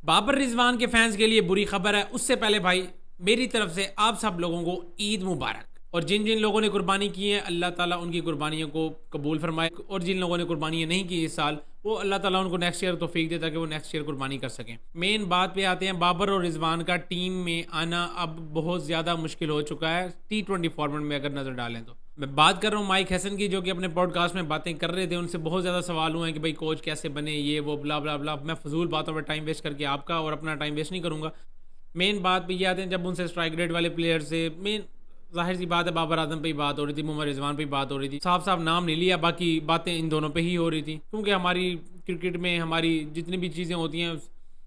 बाबर रिजवान के फैंस के लिए बुरी खबर है। उससे पहले भाई मेरी तरफ से आप सब लोगों को ईद मुबारक। और जिन जिन लोगों ने कुर्बानी की है अल्लाह ताला उनकी कुर्बानियों को कबूल फरमाए, और जिन लोगों ने कुर्बानियाँ नहीं की इस साल वो अल्लाह ताला उनको नेक्स्ट ईयर तौफीक दे ताकि वो नेक्स्ट ईयर कुर्बानी कर सकें। मेन बात पे आते हैं, बाबर और रिजवान का टीम में आना अब बहुत ज़्यादा मुश्किल हो चुका है T20 फॉर्मेट में अगर नज़र डालें तो। मैं बात कर रहा हूँ माइक हैसन की, जो कि अपने पॉडकास्ट में बातें कर रहे थे। उनसे बहुत ज़्यादा सवाल हुए हैं कि भाई कोच कैसे बने, ये वो ब्ला ब्ला ब्ला। मैं फजूल बातों पर टाइम वेस्ट करके आपका और अपना टाइम वेस्ट नहीं करूँगा। मेन बात पे ये आते हैं, जब उनसे स्ट्राइक रेट वाले प्लेयर से मेन जाहिर सी बात है बाबर आजम पे ही बात हो रही थी, मोहम्मद रिजवान पे ही बात हो रही थी। साफ साफ नाम नहीं लिया, बाकी बातें इन दोनों पे ही हो रही थी, क्योंकि हमारी क्रिकेट में हमारी जितनी भी चीज़ें होती हैं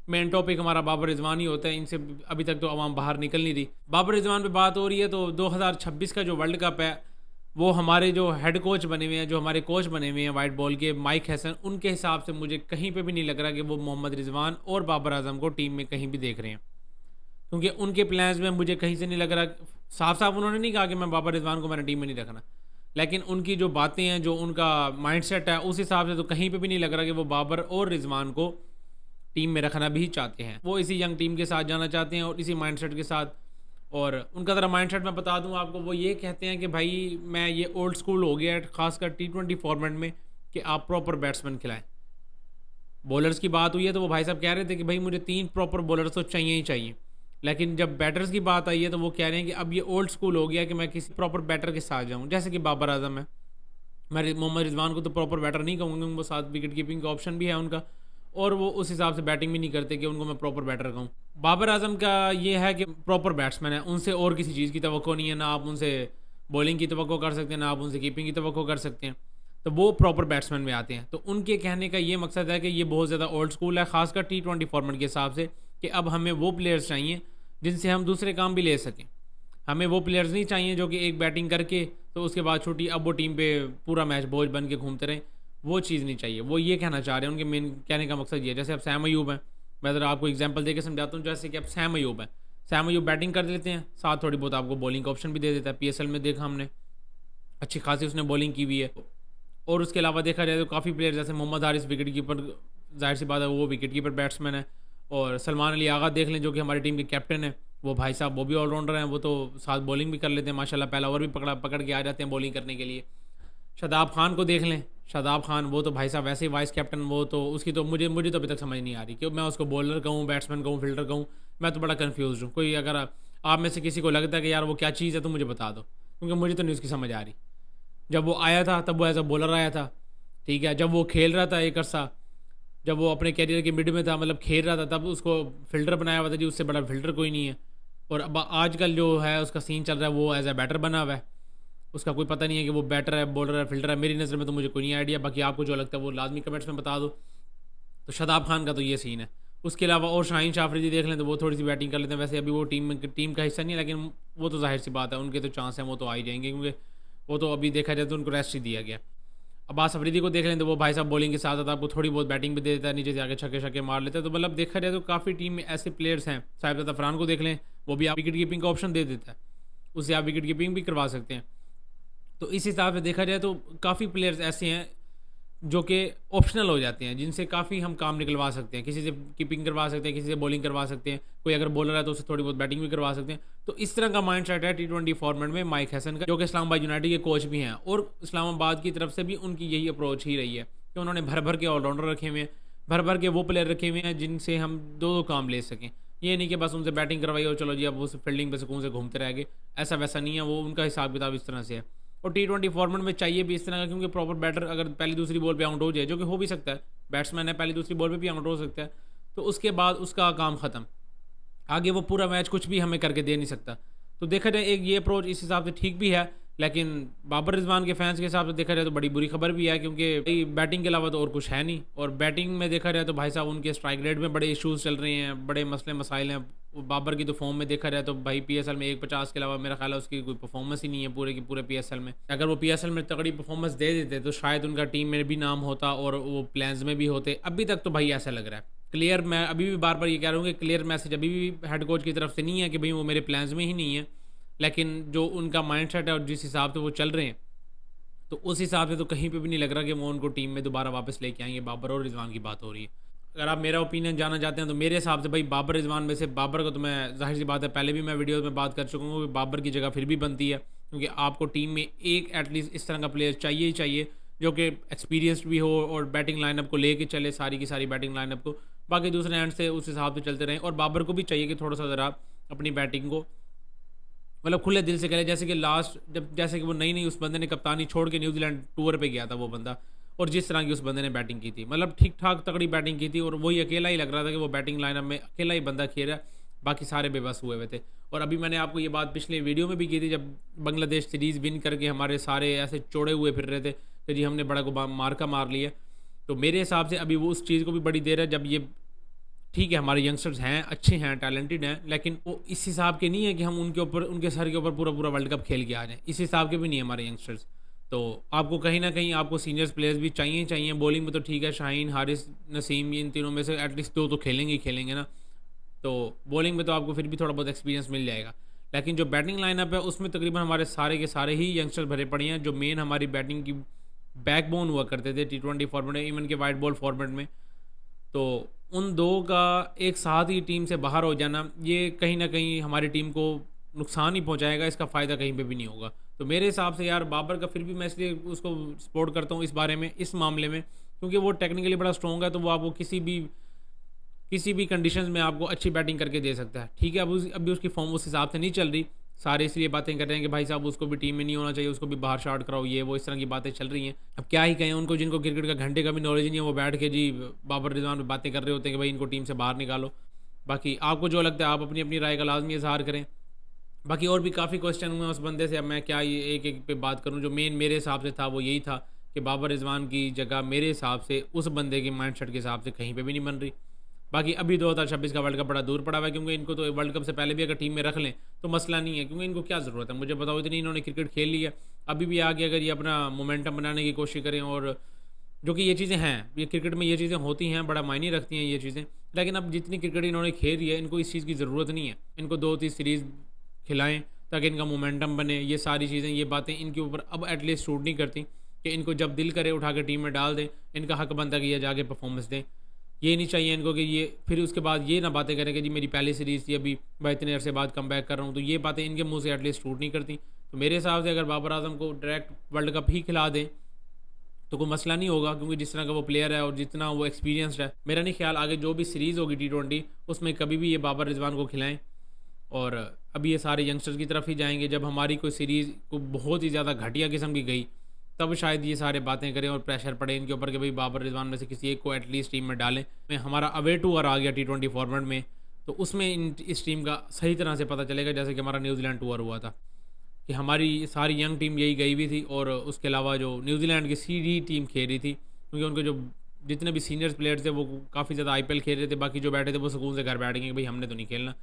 मेन टॉपिक हमारा बाबर रिजवान ही होता है। इनसे अभी तक तो आवाम बाहर निकल नहीं रही। बाबर रिजवान पे बात हो रही है तो 2026 का जो वर्ल्ड कप है वो हमारे जो हेड कोच बने हुए हैं, जो हमारे कोच बने हुए हैं वाइट बॉल के, माइक हैसन, उनके हिसाब से मुझे कहीं पे भी नहीं लग रहा कि वो मोहम्मद रिजवान और बाबर आजम को टीम में कहीं भी देख रहे हैं, क्योंकि उनके प्लान्स में मुझे कहीं से नहीं लग रहा। साफ साफ उन्होंने नहीं कहा कि मैं बाबर रिजवान को मैंने टीम में नहीं रखना, लेकिन उनकी जो बातें हैं, जो उनका माइंडसेट है, उस हिसाब से तो कहीं पे भी नहीं लग रहा कि वो बाबर और रिजवान को टीम में रखना भी चाहते हैं। वो इसी यंग टीम के साथ जाना चाहते हैं और इसी माइंडसेट के साथ। और उनका ज़रा माइंडसेट मैं बता दूं आपको, वो ये कहते हैं कि भाई मैं ये ओल्ड स्कूल हो गया है खासकर T20 फॉर्मेट में कि आप प्रॉपर बैट्समैन खिलाएं। बॉलर्स की बात हुई है तो वो भाई साहब कह रहे थे कि भाई मुझे 3 प्रॉपर बॉलर्स तो चाहिए ही चाहिए, लेकिन जब बैटर्स की बात आई है तो वो कह रहे हैं कि अब ये ओल्ड स्कूल हो गया कि मैं किसी प्रॉपर बैटर के साथ जाऊँ, जैसे कि बाबर आजम है। मैं मोहम्मद रिजवान को तो प्रॉपर बैटर नहीं कहूँगा, वो 7 विकेट कीपिंग का ऑप्शन भी है उनका, और वो उस हिसाब से बैटिंग भी नहीं करते कि उनको मैं प्रॉपर बैटर कहूँ। बाबर आजम का ये है कि प्रॉपर बैट्समैन है, उनसे और किसी चीज़ की तवक्को नहीं है, ना आप उनसे बॉलिंग की तवक्को कर सकते हैं, ना आप उनसे कीपिंग की तवक्को कर सकते हैं। तो वो प्रॉपर बैट्समैन में आते हैं। तो उनके कहने का ये मकसद है कि ये बहुत ज़्यादा ओल्ड स्कूल है, खासकर T20 फॉर्मेट के हिसाब से, कि अब हमें वो प्लेयर्स चाहिए जिनसे हम दूसरे काम भी ले सकें। हमें वो प्लेयर्स नहीं चाहिए जो कि एक बैटिंग करके तो उसके बाद छुट्टी, अब वो टीम पे पूरा मैच बोझ बन के घूमते रहें। वो चीज़ नहीं चाहिए। वो ये कहना चाह रहे हैं, उनके मेन कहने का मकसद ये है। जैसे अब सैम अयूब हैं, मैं ज़रा आपको एग्जांपल देके समझाता हूँ। जैसे कि अब सैम अयूब है, सैम अयूब बैटिंग कर लेते हैं, साथ थोड़ी बहुत आपको बॉलिंग का ऑप्शन भी दे देता है। PSL में देखा हमने, अच्छी खासी उसने बॉलिंग की हुई है। और उसके अलावा देखा जाए तो काफ़ी प्लेयर जैसे मोहम्मद हारिस विकेट कीपर, जाहिर सी बात है वो विकेट कीपर बैट्समैन है। और सलमान अली आगा देख लें जो कि हमारी टीम के कैप्टन है, वो भाई साहब वो भी ऑलराउंडर हैं, वो तो साथ बॉलिंग भी कर लेते हैं माशाल्लाह, पहला ओवर भी पकड़ के आ जाते हैं बॉलिंग करने के लिए। शादाब खान को देख लें, शादाब खान वो तो भाई साहब वैसे ही वाइस कैप्टन, वो तो उसकी तो मुझे मुझे तो अभी तक समझ नहीं आ रही कि मैं उसको बॉलर कहूँ, बैट्समैन कहूँ, फील्डर कहूँ। मैं तो बड़ा कन्फ्यूज़ हूँ। कोई अगर आप में से किसी को लगता है कि यार वो क्या चीज़ है तो मुझे बता दो, क्योंकि मुझे तो नहीं उसकी समझ आ रही। जब वो आया था तब वो एज अ बॉलर आया था, ठीक है। जब वो खेल रहा था एक अरसा, जब वो अपने कैरियर के मिड में था, मतलब खेल रहा था, तब उसको फील्डर बनाया हुआ था जी, उससे बड़ा फील्डर कोई नहीं है। और अब आजकल जो है उसका सीन चल रहा है, वो एज अ बैटर बना हुआ है। उसका कोई पता नहीं है कि वो बैटर है, बॉलर है, फील्डर है। मेरी नज़र में तो मुझे कोई नहीं आइडिया, बाकी आपको जो लगता है वो लाजमी कमेंट्स में बता दो। तो शादाब खान का तो ये सीन है। उसके अलावा और शाहीन शाफरीदी देख लें तो वो थोड़ी सी बैटिंग कर लेते हैं। वैसे अभी वो टीम का हिस्सा नहीं है, लेकिन वो तो जाहिर सी बात है उनके तो चांस हैं, वो तो आ ही जाएंगे, क्योंकि वो तो अभी देखा जाए तो उनको रेस्ट ही दिया गया। अब्बास अफरीदी को देख लें तो वो भाई साहब बॉलिंग के साथ साथ आपको थोड़ी बहुत बैटिंग भी दे देता है, नीचे से आके छक्के छक्के मार लेता है। तो मतलब देखा जाए तो काफ़ी टीम में ऐसे प्लेयर्स हैं। साहिबजादा फरहान को देख लें, वो भी आप विकेट कीपिंग का ऑप्शन दे देता है, उससे आप विकेट कीपिंग भी करवा सकते हैं। तो इस हिसाब से देखा जाए तो काफ़ी प्लेयर्स ऐसे हैं जो कि ऑप्शनल हो जाते हैं, जिनसे काफ़ी हम काम निकलवा सकते हैं। किसी से कीपिंग करवा सकते हैं, किसी से बॉलिंग करवा सकते हैं, कोई अगर बॉलर है तो उससे थोड़ी बहुत बैटिंग भी करवा सकते हैं। तो इस तरह का माइंड सेट है T20 फॉर्मेट में माइक हैसन का, जो कि इस्लामाबाद यूनाइटेड के कोच भी हैं। और इस्लामाबाद की तरफ से भी उनकी यही अप्रोच ही रही है कि उन्होंने भर भर के ऑलराउंडर रखे हुए हैं, भर भर के वो प्लेयर रखे हुए हैं जिनसे हम दो दो काम ले सकें। ये नहीं कि बस उनसे बैटिंग करवाई और चलो जी अब वो फील्डिंग पे सुकून से घूमते रह गए, ऐसा वैसा नहीं है। वो उनका हिसाब किताब इस तरह से है। और T20 फॉर्मेट में चाहिए भी इस तरह का, क्योंकि प्रॉपर बैटर अगर पहली दूसरी बॉल पे आउट हो जाए, जो कि हो भी सकता है, बैट्समैन है पहली दूसरी बॉल पे भी आउट हो सकता है, तो उसके बाद उसका काम ख़त्म, आगे वो पूरा मैच कुछ भी हमें करके दे नहीं सकता। तो देखा जाए एक ये अप्रोच इस हिसाब से ठीक भी है, लेकिन बाबर रिजवान के फैंस के हिसाब से देखा जाए तो बड़ी बुरी खबर भी है, क्योंकि बैटिंग के अलावा तो और कुछ है नहीं। और बैटिंग में देखा जाए तो भाई साहब उनके स्ट्राइक रेट में बड़े इश्यूज़ चल रहे हैं, बड़े मसले मसाइल हैं। बाबर की तो फॉर्म में देखा जाए तो भाई PSL में 150 के अलावा मेरा ख्याल है उसकी कोई परफॉर्मेंस ही नहीं है पूरे की पूरे PSL में। अगर वो PSL में तगड़ी परफॉर्मेंस दे देते तो शायद उनका टीम में भी नाम होता और वो प्लान्स में भी होते। अभी तक तो भाई ऐसा लग रहा है क्लियर, मैं अभी भी बार बार ये कह रहा हूँ कि क्लियर मैसेज अभी भी हेड कोच की तरफ से नहीं है कि भाई वो मेरे प्लान्स में ही नहीं है। लेकिन जो उनका माइंडसेट है और जिस हिसाब से वो चल रहे हैं, तो उस हिसाब से तो कहीं पे भी नहीं लग रहा कि वो उनको टीम में दोबारा वापस लेके आएंगे। बाबर और रिजवान की बात हो रही है। अगर आप मेरा ओपिनियन जानना चाहते हैं तो मेरे हिसाब से भाई बाबर रिजवान में से बाबर को तो मैं ज़ाहिर सी बात है पहले भी मैं वीडियो में बात कर चुका हूँ कि बाबर की जगह फिर भी बनती है, क्योंकि आपको टीम में एक एटलीस्ट इस तरह का प्लेयर चाहिए ही चाहिए जो कि एक्सपीरियंस्ड भी हो और बैटिंग लाइनअप को लेके चले, सारी की सारी बैटिंग लाइनअप को, बाकी दूसरे एंड से उस हिसाब से चलते रहें। और बाबर को भी चाहिए कि थोड़ा सा ज़रा अपनी बैटिंग को मतलब खुले दिल से करे, जैसे कि लास्ट जैसे कि वो नई नई उस बंदे ने कप्तानी छोड़ के न्यूजीलैंड टूर पे गया था वो बंदा, और जिस तरह की उस बंदे ने बैटिंग की थी मतलब ठीक ठाक तगड़ी बैटिंग की थी, और वही अकेला ही लग रहा था कि वो बैटिंग लाइनअप में अकेला ही बंदा खेल रहा है, बाकी सारे बेबस हुए हुए थे। और अभी मैंने आपको ये बात पिछले वीडियो में भी की थी जब बांग्लादेश सीरीज़ विन करके हमारे सारे ऐसे चौड़े हुए फिर रहे थे कि जी हमने बड़ा को मार्का मार लिया। तो मेरे हिसाब से अभी वो उस चीज़ को भी बड़ी देर है जब ये ठीक है हमारे यंगस्टर्स हैं, अच्छे हैं, टैलेंटेड हैं, लेकिन वो इस हिसाब के नहीं है कि हम उनके ऊपर उनके सर के ऊपर पूरा पूरा वर्ल्ड कप खेल के आ जाएं, इस हिसाब के भी नहीं है हमारे यंगस्टर्स। तो आपको कहीं ना कहीं आपको सीनियर्स प्लेयर्स भी चाहिए चाहिए। बॉलिंग में तो ठीक है शाहीन, हारिस, नसीम, इन तीनों में से एटलीस्ट दो तो खेलेंगे ही खेलेंगे ना, तो बॉलिंग में तो आपको फिर भी थोड़ा बहुत एक्सपीरियंस मिल जाएगा। लेकिन जो बैटिंग लाइनअप है उसमें तकरीबन हमारे सारे के सारे ही यंगस्टर भरे पड़े हैं जो मेन हमारी बैटिंग की बैकबोन हुआ करते थे T20 फॉर्मेट में, इवन के वाइट बॉल फॉर्मेट में। तो उन दो का एक साथ ही टीम से बाहर हो जाना ये कहीं ना कहीं हमारी टीम को नुकसान ही पहुंचाएगा, इसका फ़ायदा कहीं पे भी नहीं होगा। तो मेरे हिसाब से यार बाबर का फिर भी मैं इसलिए उसको सपोर्ट करता हूँ इस बारे में, इस मामले में, क्योंकि वो टेक्निकली बड़ा स्ट्रॉन्ग है, तो वो आपको किसी भी कंडीशंस में आपको अच्छी बैटिंग करके दे सकता है। ठीक है, अभी उसकी फॉर्म उस हिसाब से नहीं चल रही, सारे इसलिए बातें कर रहे हैं कि भाई साहब उसको भी टीम में नहीं होना चाहिए, उसको भी बाहर शार्ट कराओ, ये वो इस तरह की बातें चल रही हैं। अब क्या ही कहें उनको जिनको क्रिकेट का घंटे का भी नॉलेज नहीं है, वो बैठ के जी बाबर रिजवान में बातें कर रहे होते हैं कि भाई इनको टीम से बाहर निकालो। बाकी आपको जो लगता है आप अपनी अपनी राय का लाजमी इजहार करें। बाकी और भी काफ़ी क्वेश्चन हुए उस बंदे से, अब मैं क्या ये एक एक पे बात करूँ। जो मेन मेरे हिसाब से था वो यही था कि बाबर रिजवान की जगह मेरे हिसाब से उस बंदे के माइंडसेट के हिसाब से कहीं पे भी नहीं बन रही। बाकी अभी 2026 का वर्ल्ड कप बड़ा दूर पड़ा हुआ है, क्योंकि इनको तो वर्ल्ड कप से पहले भी अगर टीम में रख लें तो मसला नहीं है, क्योंकि इनको क्या ज़रूरत है, मुझे बताओ इतनी इन्होंने क्रिकेट खेल ली है। अभी भी आगे अगर ये अपना मोमेंटम बनाने की कोशिश करें, और जो कि ये चीज़ें हैं, ये क्रिकेट में ये चीज़ें होती हैं, बड़ा मायने रखती हैं ये चीज़ें, लेकिन अब जितनी क्रिकेट इन्होंने खेली है इनको इस चीज़ की ज़रूरत नहीं है। इनको 2-3 सीरीज़ खिलाएं ताकि इनका मोमेंटम बने, ये सारी चीज़ें, ये बातें इनके ऊपर अब एटलीस्ट सूट नहीं करती कि इनको जब दिल करे उठा के टीम में डाल दें। इनका हक बनता है कि ये जाके परफॉर्मेंस दें। ये नहीं चाहिए इनको कि ये फिर उसके बाद ये ना बातें करें कि जी मेरी पहली सीरीज़ थी, अभी मैं इतने अरसे बाद कम बैक कर रहा हूँ, तो ये बातें इनके मुंह से एटलीस्ट शूट नहीं करती। तो मेरे हिसाब से अगर बाबर आजम को डायरेक्ट वर्ल्ड कप ही खिला दें तो कोई मसला नहीं होगा, क्योंकि जिस तरह का वो प्लेयर है और जितना वो एक्सपीरियंसड है, मेरा नहीं ख्याल आगे जो भी सीरीज़ होगी T20 उसमें कभी भी ये बाबर रिजवान को खिलाएं। और अभी ये सारे यंगस्टर्स की तरफ ही जाएंगे, जब हमारी कोई सीरीज़ को बहुत ही ज़्यादा घटिया किस्म की गई तब शायद ये सारे बातें करें और प्रेशर पड़े इनके ऊपर कि भाई बाबर रिजवान में से किसी एक को एटलीस्ट टीम में डालें। में हमारा अवे टूर आ गया T20 फॉर्मेट में, तो उसमें इस टीम का सही तरह से पता चलेगा, जैसे कि हमारा न्यूजीलैंड टूर हुआ था कि हमारी सारी यंग टीम यही गई हुई थी, और उसके अलावा जो न्यूजीलैंड की सीडी टीम खेल रही थी, क्योंकि उनके जो जितने भी सीनियर्स प्लेयर्स थे वो काफ़ी ज़्यादा IPL खेल रहे थे, बाकी जो बैठे थे वो सुकून से घर बैठ गए कि भाई हमने तो नहीं खेलना,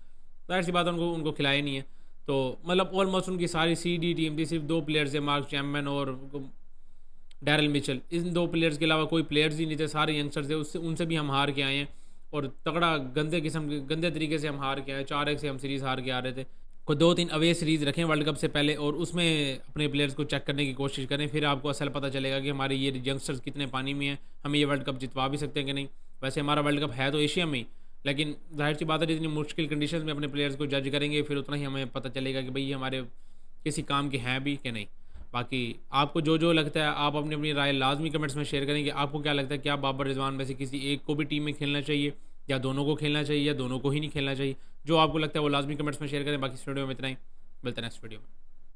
जाहिर सी बात है उनको खिलाया नहीं है। तो मतलब ऑलमोस्ट उनकी सारी सीडी टीम थी, सिर्फ 2 प्लेयर्स थे, मार्क चैपमैन और डैरल मिचेल, इन 2 प्लेयर्स के अलावा कोई प्लेयर्स ही नहीं थे, सारे यंगस्टर्स थे, उससे उनसे भी हम हार के आए हैं, और तगड़ा गंदे तरीके से हम हार के आए, 4-1 से हम सीरीज़ हार के आ रहे थे। कोई 2-3 अवे सीरीज़ रखें वर्ल्ड कप से पहले और उसमें अपने प्लेयर्स को चेक करने की कोशिश करें, फिर आपको असल पता चलेगा कि हमारे ये यंगस्टर्स कितने पानी में हैं, हमें ये वर्ल्ड कप जितवा भी सकते हैं कि नहीं। वैसे हमारा वर्ल्ड कप है तो एशिया में ही, लेकिन जाहिर सी बात है जितनी मुश्किल कंडीशंस में अपने प्लेयर्स को जज करेंगे फिर उतना ही हमें पता चलेगा कि भाई हमारे किसी काम के हैं भी कि नहीं। बाकी आपको जो लगता है आप अपनी अपनी राय लाजमी कमेंट्स में शेयर करें कि आपको क्या लगता है, क्या बाबर रिजवान में से किसी एक को भी टीम में खेलना चाहिए, या दोनों को खेलना चाहिए, या दोनों को ही नहीं खेलना चाहिए। जो आपको लगता है वो लाजमी कमेंट्स में शेयर करें। बाकी इस वीडियो में इतना ही, मिलते हैं नेक्स्ट वीडियो में।